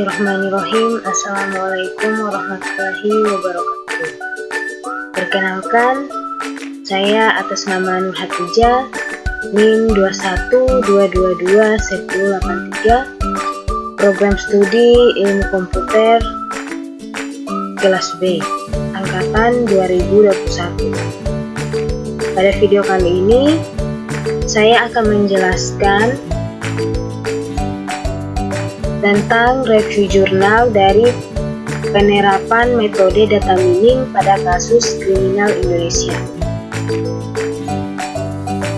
Bismillahirrahmanirrahim. Assalamualaikum warahmatullahi wabarakatuh. Perkenalkan, saya atas nama Nur Hatijah, NIM 212221083, Program Studi Ilmu Komputer Kelas B, Angkatan 2021. Pada video kali ini, saya akan menjelaskan tentang review jurnal dari penerapan metode data mining pada kasus kriminal Indonesia.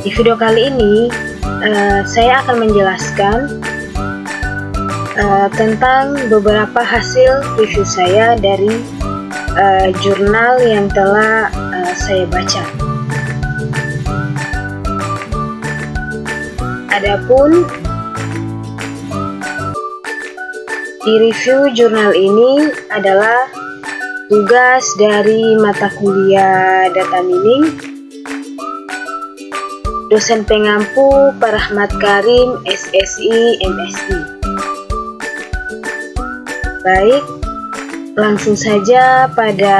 Di video kali ini, saya akan menjelaskan tentang beberapa hasil review saya dari jurnal yang telah saya baca. Adapun di review jurnal ini adalah tugas dari mata kuliah data mining, dosen pengampu Pak Rahmat Karim, SSI, MSI. Baik, langsung saja pada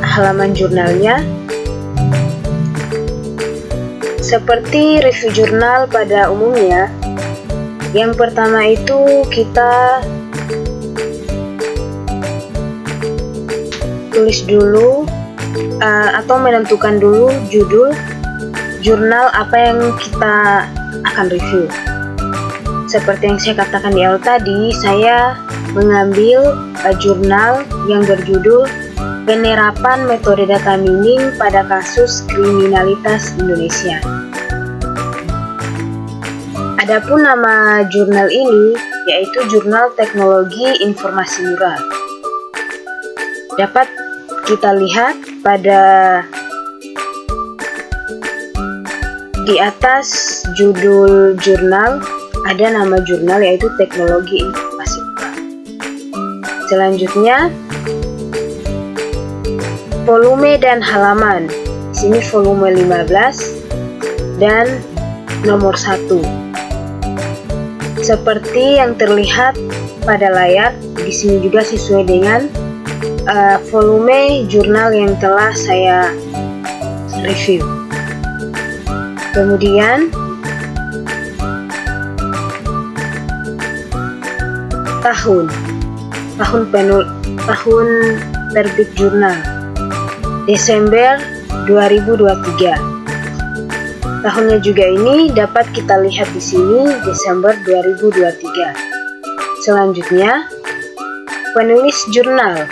halaman jurnalnya. Seperti review jurnal pada umumnya, yang pertama itu kita tulis dulu atau menentukan dulu judul jurnal apa yang kita akan review. Seperti yang saya katakan di awal tadi, saya mengambil jurnal yang berjudul Penerapan Metode Data Mining pada Kasus Kriminalitas Indonesia. Adapun nama jurnal ini yaitu Jurnal Teknologi Informasi Murah. Dapat kita lihat pada di atas judul jurnal ada nama jurnal yaitu Teknologi Informasi Murah. Selanjutnya volume dan halaman. Di sini volume 15 dan nomor 1. Seperti yang terlihat pada layar, di sini juga sesuai dengan volume jurnal yang telah saya review. Kemudian tahun terbit jurnal Desember 2023. Tahunnya juga ini dapat kita lihat di sini, Desember 2023. Selanjutnya, penulis jurnal.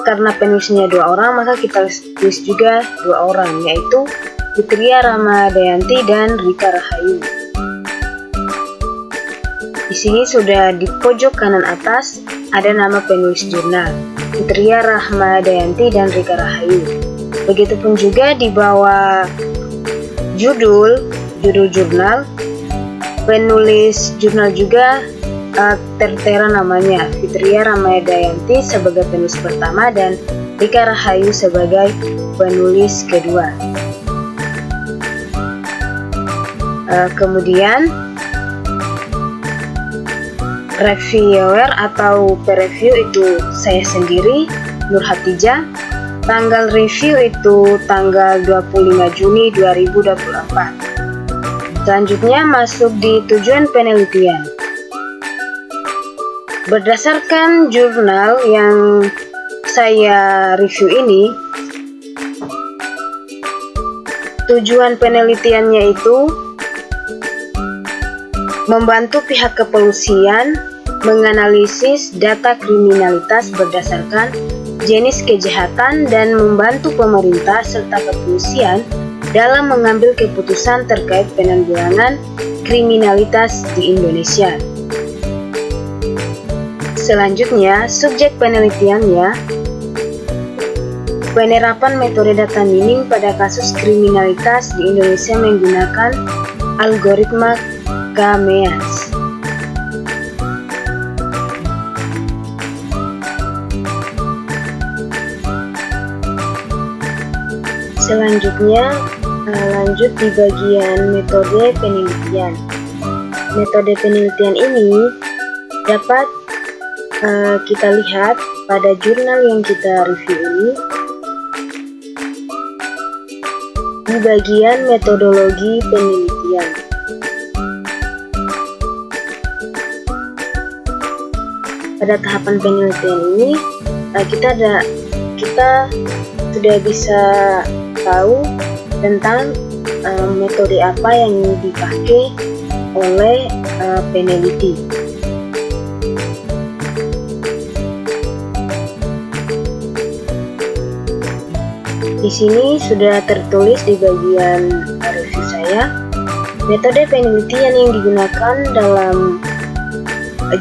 Karena penulisnya 2 orang, maka kita tulis juga 2 orang, yaitu Fitria Ramadayanti dan Rika Rahayu. Di sini sudah di pojok kanan atas ada nama penulis jurnal, Fitria Ramadayanti dan Rika Rahayu. Begitupun juga di bawah judul jurnal, penulis jurnal juga tertera namanya, Fitria Ramadayanti sebagai penulis pertama dan Rika Rahayu sebagai penulis kedua. Kemudian reviewer atau pereview itu saya sendiri, Nur Hatijah. Tanggal review itu tanggal 25 Juni 2024. Selanjutnya masuk di tujuan penelitian. Berdasarkan jurnal yang saya review ini, tujuan penelitiannya itu membantu pihak kepolisian menganalisis data kriminalitas berdasarkan jenis kejahatan dan membantu pemerintah serta kepolisian dalam mengambil keputusan terkait penanggulangan kriminalitas di Indonesia. Selanjutnya, subjek penelitiannya penerapan metode data mining pada kasus kriminalitas di Indonesia menggunakan algoritma K-MEAS. Selanjutnya, lanjut di bagian metode penelitian. Metode penelitian ini dapat kita lihat pada jurnal yang kita review ini di bagian metodologi penelitian. Pada tahapan penelitian ini kita sudah bisa tahu tentang metode apa yang dipakai oleh peneliti. Di sini sudah tertulis di bagian review saya, metode penelitian yang digunakan dalam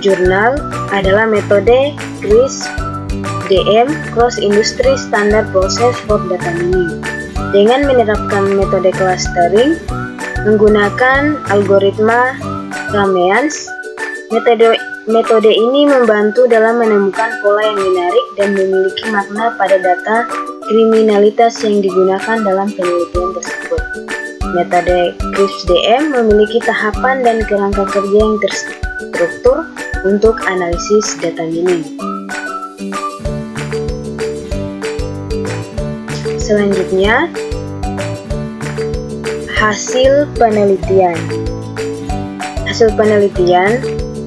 jurnal adalah metode CRISP-DM Cross Industry Standard Process for Data Mining. Dengan menerapkan metode clustering menggunakan algoritma K-means, metode ini membantu dalam menemukan pola yang menarik dan memiliki makna pada data kriminalitas yang digunakan dalam penelitian tersebut. Metode CRISP-DM memiliki tahapan dan kerangka kerja yang terstruktur untuk analisis data mining. Selanjutnya, hasil penelitian. Hasil penelitian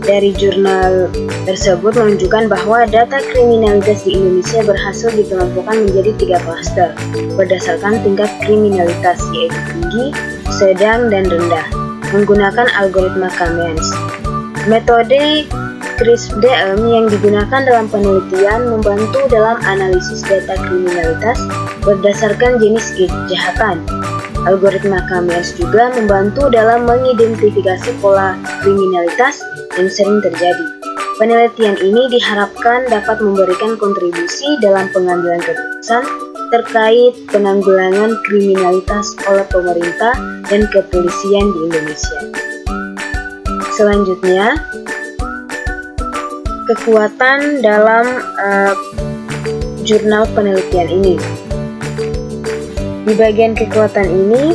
dari jurnal tersebut menunjukkan bahwa data kriminalitas di Indonesia berhasil dikelompokkan menjadi 3 klaster berdasarkan tingkat kriminalitas, yaitu tinggi, sedang, dan rendah, menggunakan algoritma K-means. Metode CRISP-DM yang digunakan dalam penelitian membantu dalam analisis data kriminalitas berdasarkan jenis kejahatan. Algoritma K-means juga membantu dalam mengidentifikasi pola kriminalitas yang sering terjadi. Penelitian ini diharapkan dapat memberikan kontribusi dalam pengambilan keputusan terkait penanggulangan kriminalitas oleh pemerintah dan kepolisian di Indonesia. Selanjutnya, kekuatan dalam jurnal penelitian ini. Di bagian kekuatan ini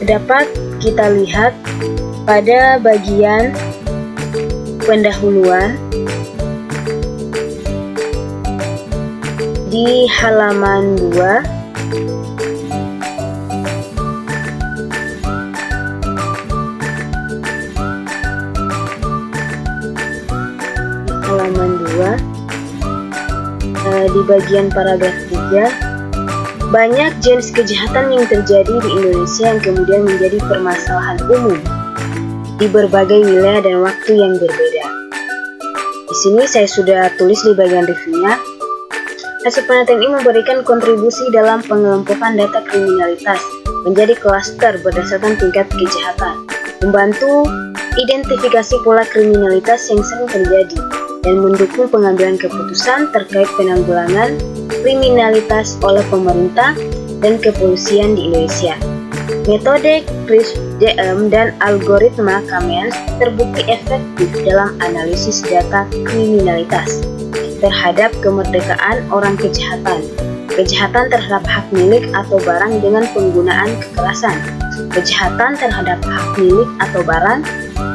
dapat kita lihat pada bagian pendahuluan di halaman 2. Di bagian paragraf 3, banyak jenis kejahatan yang terjadi di Indonesia yang kemudian menjadi permasalahan umum di berbagai wilayah dan waktu yang berbeda. Di sini saya sudah tulis di bagian reviewnya. Hasil penelitian ini memberikan kontribusi dalam pengelompokan data kriminalitas menjadi klaster berdasarkan tingkat kejahatan, membantu identifikasi pola kriminalitas yang sering terjadi, dan mendukung pengambilan keputusan terkait penanggulangan kriminalitas oleh pemerintah dan kepolisian di Indonesia. Metode CRISP-DM dan algoritma K-means terbukti efektif dalam analisis data kriminalitas terhadap kemerdekaan orang kejahatan, kejahatan terhadap hak milik atau barang dengan penggunaan kekerasan, kejahatan terhadap hak milik atau barang,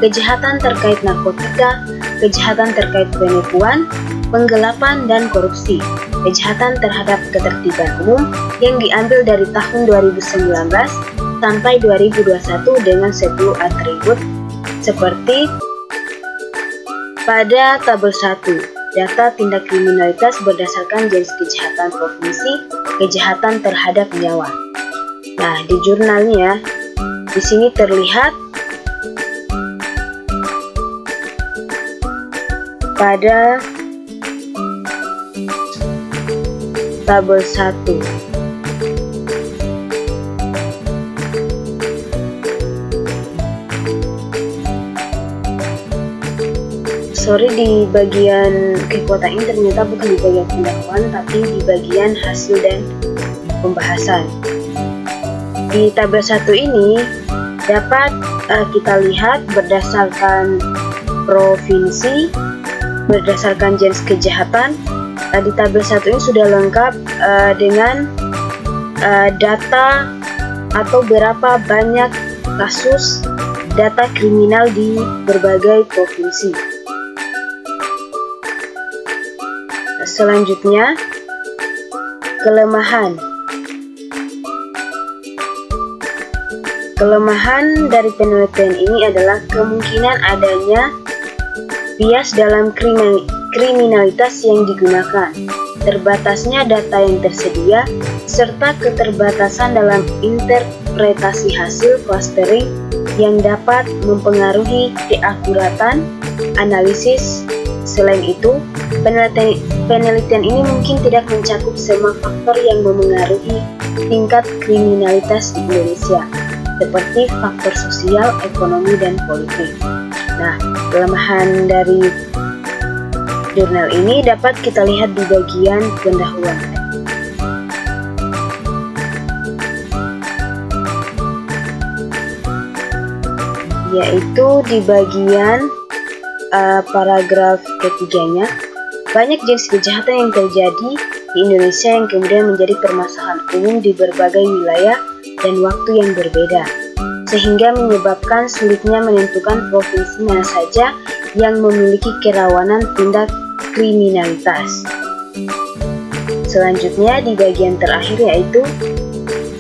kejahatan terkait narkotika, kejahatan terkait penipuan, penggelapan, dan korupsi, kejahatan terhadap ketertiban umum yang diambil dari tahun 2019 sampai 2021 dengan 10 atribut seperti pada tabel 1, data tindak kriminalitas berdasarkan jenis kejahatan provinsi, kejahatan terhadap nyawa. Nah, di jurnalnya di sini terlihat pada tabel 1. Sorry, di bagian kekuatan ini ternyata bukan di bagian pendahuluan, tapi di bagian hasil dan pembahasan. Di tabel 1 ini dapat kita lihat berdasarkan provinsi, berdasarkan jenis kejahatan. Di tabel 1 ini sudah lengkap dengan data atau berapa banyak kasus data kriminal di berbagai provinsi. Selanjutnya, kelemahan. Kelemahan dari penelitian ini adalah kemungkinan adanya bias dalam kriminalitas yang digunakan, terbatasnya data yang tersedia, serta keterbatasan dalam interpretasi hasil clustering yang dapat mempengaruhi keakuratan analisis. Selain itu, penelitian ini mungkin tidak mencakup semua faktor yang memengaruhi tingkat kriminalitas di Indonesia, seperti faktor sosial, ekonomi, dan politik. Nah, kelemahan dari jurnal ini dapat kita lihat di bagian pendahuluan, yaitu di bagian paragraf ketiganya. Banyak jenis kejahatan yang terjadi di Indonesia yang kemudian menjadi permasalahan umum di berbagai wilayah dan waktu yang berbeda, sehingga menyebabkan sulitnya menentukan provinsi mana saja yang memiliki kerawanan tindak kriminalitas. Selanjutnya di bagian terakhir, yaitu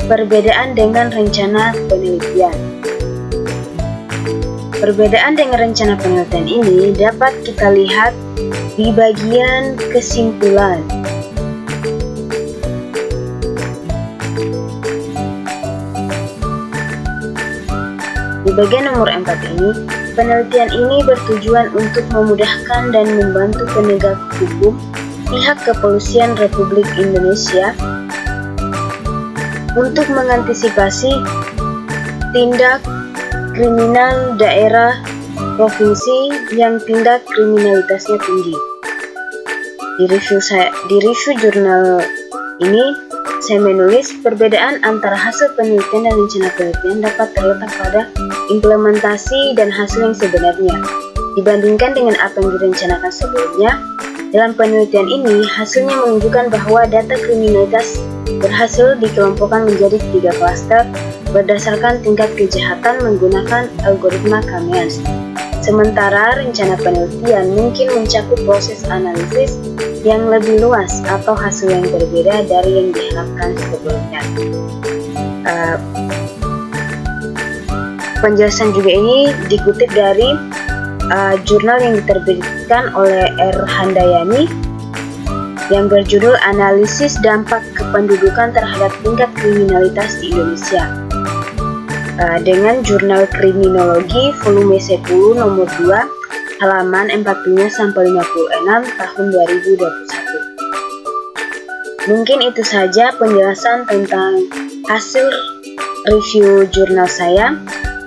perbedaan dengan rencana penelitian. Perbedaan dengan rencana penelitian ini dapat kita lihat di bagian kesimpulan. Di bagian nomor 4 ini, penelitian ini bertujuan untuk memudahkan dan membantu penegak hukum pihak Kepolisian Republik Indonesia untuk mengantisipasi tindak kriminal daerah provinsi yang tindak kriminalitasnya tinggi. Di review jurnal ini, saya menulis perbedaan antara hasil penelitian dan rencana penelitian dapat terletak pada implementasi dan hasil yang sebenarnya. Dibandingkan dengan apa yang direncanakan sebelumnya, dalam penelitian ini, hasilnya menunjukkan bahwa data kriminalitas berhasil dikelompokkan menjadi 3 klaster berdasarkan tingkat kejahatan menggunakan algoritma Kamians. Sementara rencana penelitian mungkin mencakup proses analisis yang lebih luas atau hasil yang berbeda dari yang diharapkan sebelumnya. Penjelasan juga ini dikutip dari jurnal yang diterbitkan oleh R. Handayani yang berjudul Analisis Dampak Kependudukan Terhadap Tingkat Kriminalitas di Indonesia, dengan jurnal Kriminologi volume 10 nomor 2 halaman 45-56 tahun 2021. Mungkin itu saja penjelasan tentang hasil review jurnal saya.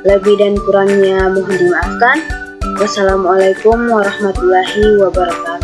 Lebih dan kurangnya mohon dimaafkan. Wassalamualaikum warahmatullahi wabarakatuh.